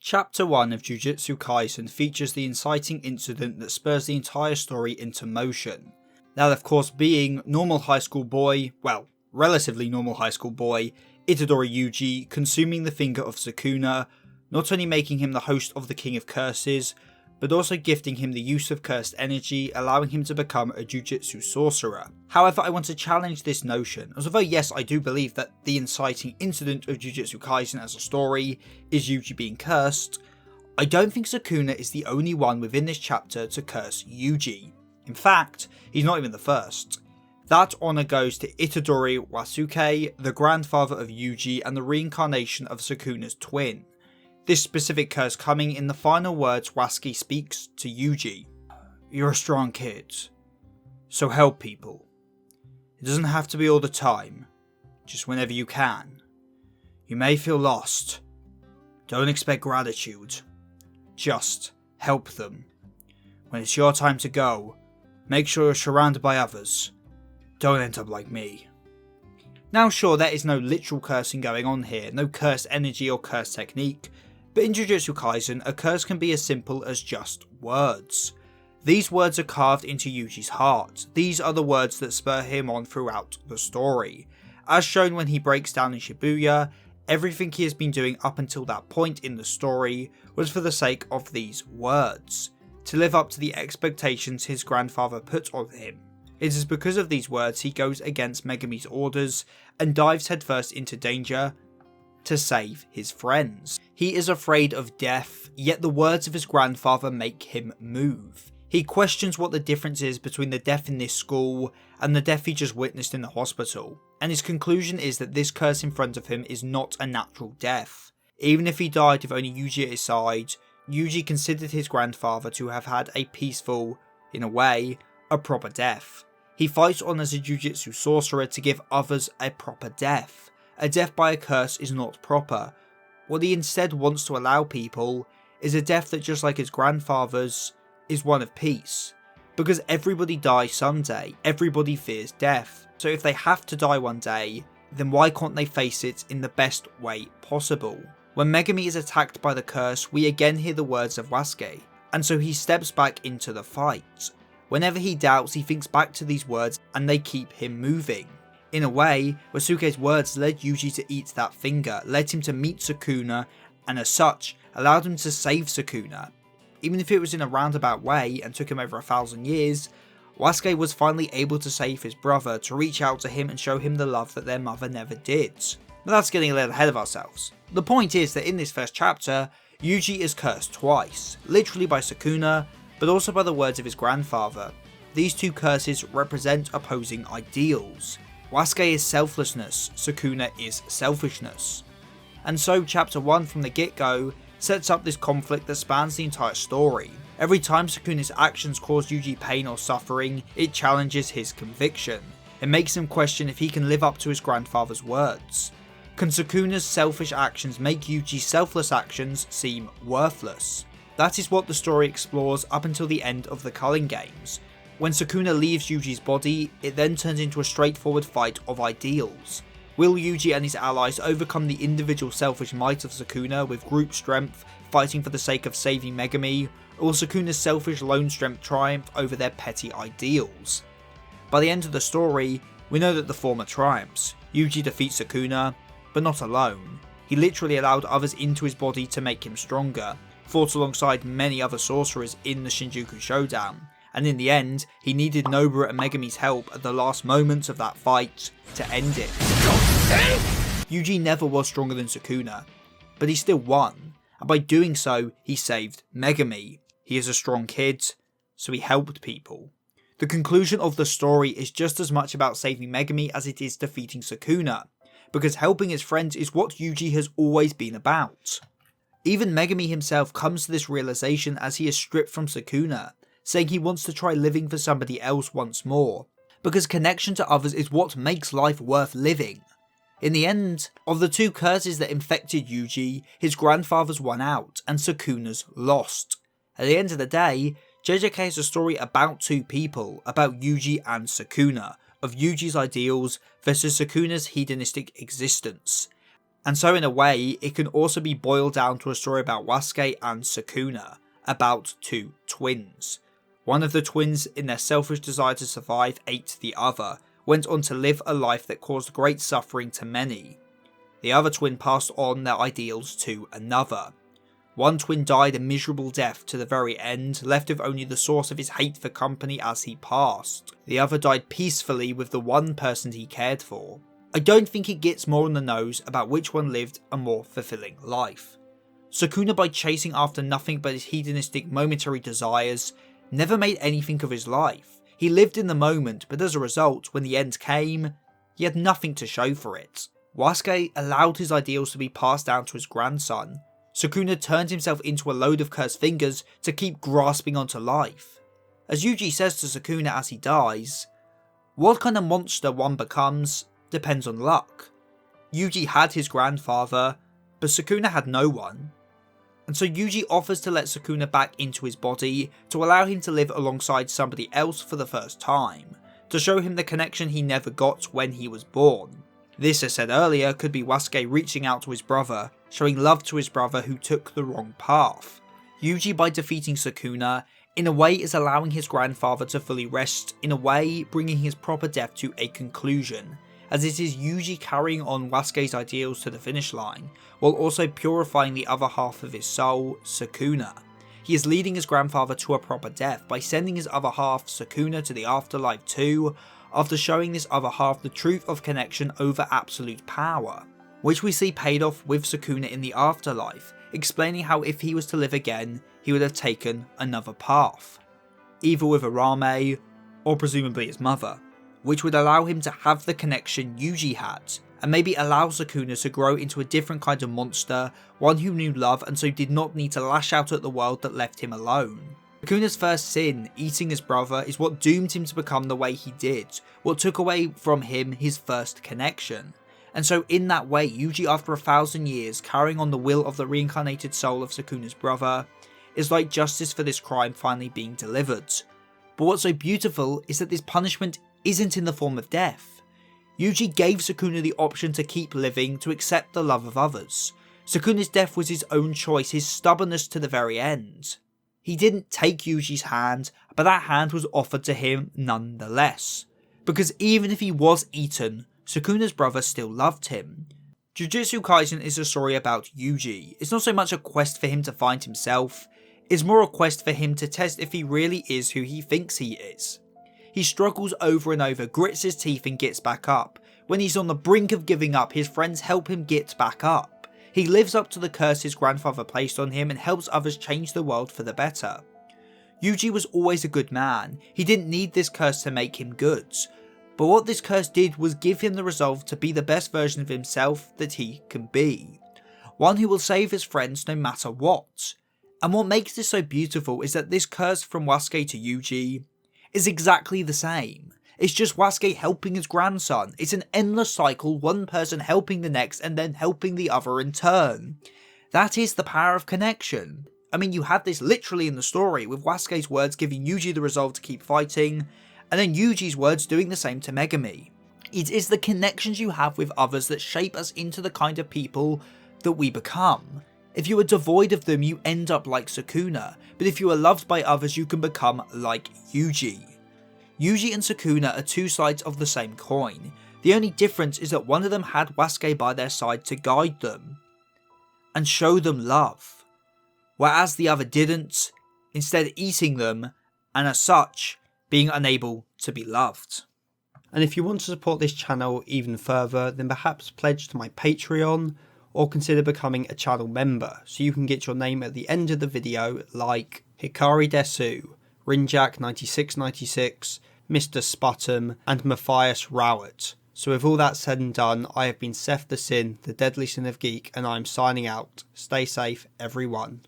Chapter 1 of Jujutsu Kaisen features the inciting incident that spurs the entire story into motion. That of course being normal high school boy, well, relatively normal high school boy, Itadori Yuji consuming the finger of Sukuna, not only making him the host of the King of Curses, but also gifting him the use of cursed energy, allowing him to become a Jujutsu sorcerer. However, I want to challenge this notion, as although yes, I do believe that the inciting incident of Jujutsu Kaisen as a story is Yuji being cursed, I don't think Sukuna is the only one within this chapter to curse Yuji. In fact, he's not even the first. That honour goes to Itadori Wasuke, the grandfather of Yuji and the reincarnation of Sukuna's twin. This specific curse coming in the final words Wasuke speaks to Yuji. You're a strong kid, so help people. It doesn't have to be all the time, just whenever you can. You may feel lost. Don't expect gratitude. Just help them. When it's your time to go, make sure you're surrounded by others. Don't end up like me. Now sure, there is no literal cursing going on here, no cursed energy or cursed technique, but in Jujutsu Kaisen, a curse can be as simple as just words. These words are carved into Yuji's heart. These are the words that spur him on throughout the story. As shown when he breaks down in Shibuya, everything he has been doing up until that point in the story was for the sake of these words, to live up to the expectations his grandfather put on him. It is because of these words he goes against Megami's orders and dives headfirst into danger to save his friends. He is afraid of death, yet the words of his grandfather make him move. He questions what the difference is between the death in this school and the death he just witnessed in the hospital, and his conclusion is that this curse in front of him is not a natural death. Even if he died with only Yuji at his side, Yuji considered his grandfather to have had a peaceful, in a way, a proper death. He fights on as a Jujutsu sorcerer to give others a proper death. A death by a curse is not proper. What he instead wants to allow people is a death that, just like his grandfather's, is one of peace. Because everybody dies someday, everybody fears death, so if they have to die one day, then why can't they face it in the best way possible? When Megami is attacked by the curse, we again hear the words of Wasuke, and so he steps back into the fight. Whenever he doubts, he thinks back to these words and they keep him moving. In a way, Wasuke's words led Yuji to eat that finger, led him to meet Sukuna, and as such, allowed him to save Sukuna. Even if it was in a roundabout way and took him over 1,000 years, Wasuke was finally able to save his brother, to reach out to him and show him the love that their mother never did. But that's getting a little ahead of ourselves. The point is that in this first chapter, Yuji is cursed twice, literally by Sukuna, but also by the words of his grandfather. These two curses represent opposing ideals. Wasuke is selflessness, Sukuna is selfishness. And so chapter 1 from the get-go sets up this conflict that spans the entire story. Every time Sukuna's actions cause Yuji pain or suffering, it challenges his conviction. It makes him question if he can live up to his grandfather's words. Can Sukuna's selfish actions make Yuji's selfless actions seem worthless? That is what the story explores up until the end of the Culling Games. When Sukuna leaves Yuji's body, it then turns into a straightforward fight of ideals. Will Yuji and his allies overcome the individual selfish might of Sukuna with group strength, fighting for the sake of saving Megami, or will Sukuna's selfish lone strength triumph over their petty ideals? By the end of the story, we know that the former triumphs. Yuji defeats Sukuna, but not alone. He literally allowed others into his body to make him stronger, fought alongside many other sorcerers in the Shinjuku Showdown, and in the end, he needed Nobara and Megami's help at the last moments of that fight to end it. Yuji never was stronger than Sukuna, but he still won, and by doing so, he saved Megami. He is a strong kid, so he helped people. The conclusion of the story is just as much about saving Megami as it is defeating Sukuna, because helping his friends is what Yuji has always been about. Even Megami himself comes to this realization as he is stripped from Sukuna, saying he wants to try living for somebody else once more, because connection to others is what makes life worth living. In the end, of the two curses that infected Yuji, his grandfather's won out and Sukuna's lost. At the end of the day, JJK is a story about two people, about Yuji and Sukuna, of Yuji's ideals versus Sukuna's hedonistic existence. And so in a way, it can also be boiled down to a story about Wasuke and Sukuna, about two twins. One of the twins, in their selfish desire to survive, ate the other, went on to live a life that caused great suffering to many. The other twin passed on their ideals to another. One twin died a miserable death to the very end, left with only the source of his hate for company as he passed. The other died peacefully with the one person he cared for. I don't think it gets more on the nose about which one lived a more fulfilling life. Sukuna, by chasing after nothing but his hedonistic momentary desires, never made anything of his life. He lived in the moment, but as a result, when the end came, he had nothing to show for it. Wasuke allowed his ideals to be passed down to his grandson. Sukuna turned himself into a load of cursed fingers to keep grasping onto life. As Yuji says to Sukuna as he dies, what kind of monster one becomes depends on luck. Yuji had his grandfather, but Sukuna had no one. And so Yuji offers to let Sukuna back into his body to allow him to live alongside somebody else for the first time, to show him the connection he never got when he was born. This, as said earlier, could be Wasuke reaching out to his brother, showing love to his brother who took the wrong path. Yuji, by defeating Sukuna, in a way is allowing his grandfather to fully rest, in a way bringing his proper death to a conclusion, as it is Yuji carrying on Wasuke's ideals to the finish line, while also purifying the other half of his soul, Sukuna. He is leading his grandfather to a proper death by sending his other half, Sukuna, to the afterlife too, after showing this other half the truth of connection over absolute power, which we see paid off with Sukuna in the afterlife, explaining how if he was to live again, he would have taken another path, either with Arame, or presumably his mother, which would allow him to have the connection Yuji had, and maybe allow Sukuna to grow into a different kind of monster, one who knew love and so did not need to lash out at the world that left him alone. Sukuna's first sin, eating his brother, is what doomed him to become the way he did, what took away from him his first connection. And so in that way, Yuji, after 1,000 years, carrying on the will of the reincarnated soul of Sukuna's brother, is like justice for this crime finally being delivered. But what's so beautiful is that this punishment isn't in the form of death. Yuji gave Sukuna the option to keep living, to accept the love of others. Sukuna's death was his own choice, his stubbornness to the very end. He didn't take Yuji's hand, but that hand was offered to him nonetheless. Because even if he was eaten, Sukuna's brother still loved him. Jujutsu Kaisen is a story about Yuji. It's not so much a quest for him to find himself, it's more a quest for him to test if he really is who he thinks he is. He struggles over and over, grits his teeth and gets back up. When he's on the brink of giving up, his friends help him get back up. He lives up to the curse his grandfather placed on him and helps others change the world for the better. Yuji was always a good man. He didn't need this curse to make him good. But what this curse did was give him the resolve to be the best version of himself that he can be. One who will save his friends no matter what. And what makes this so beautiful is that this curse from Wasuke to Yuji is exactly the same. It's just Wasuke helping his grandson. It's an endless cycle, one person helping the next and then helping the other in turn. That is the power of connection. I mean, you had this literally in the story, with Wasuke's words giving Yuji the resolve to keep fighting, and then Yuji's words doing the same to Megami. It is the connections you have with others that shape us into the kind of people that we become. If you are devoid of them, you end up like Sukuna, but if you are loved by others, you can become like Yuji. Yuji and Sukuna are two sides of the same coin. The only difference is that one of them had Wasuke by their side to guide them and show them love, whereas the other didn't, instead eating them, and as such, being unable to be loved. And if you want to support this channel even further, then perhaps pledge to my Patreon, or consider becoming a channel member, so you can get your name at the end of the video, like Hikari Desu, Rinjak9696, Mr. Sputum, and Matthias Rowett. So with all that said and done, I have been Seth the Sin, the Deadly Sin of Geek, and I'm signing out. Stay safe, everyone.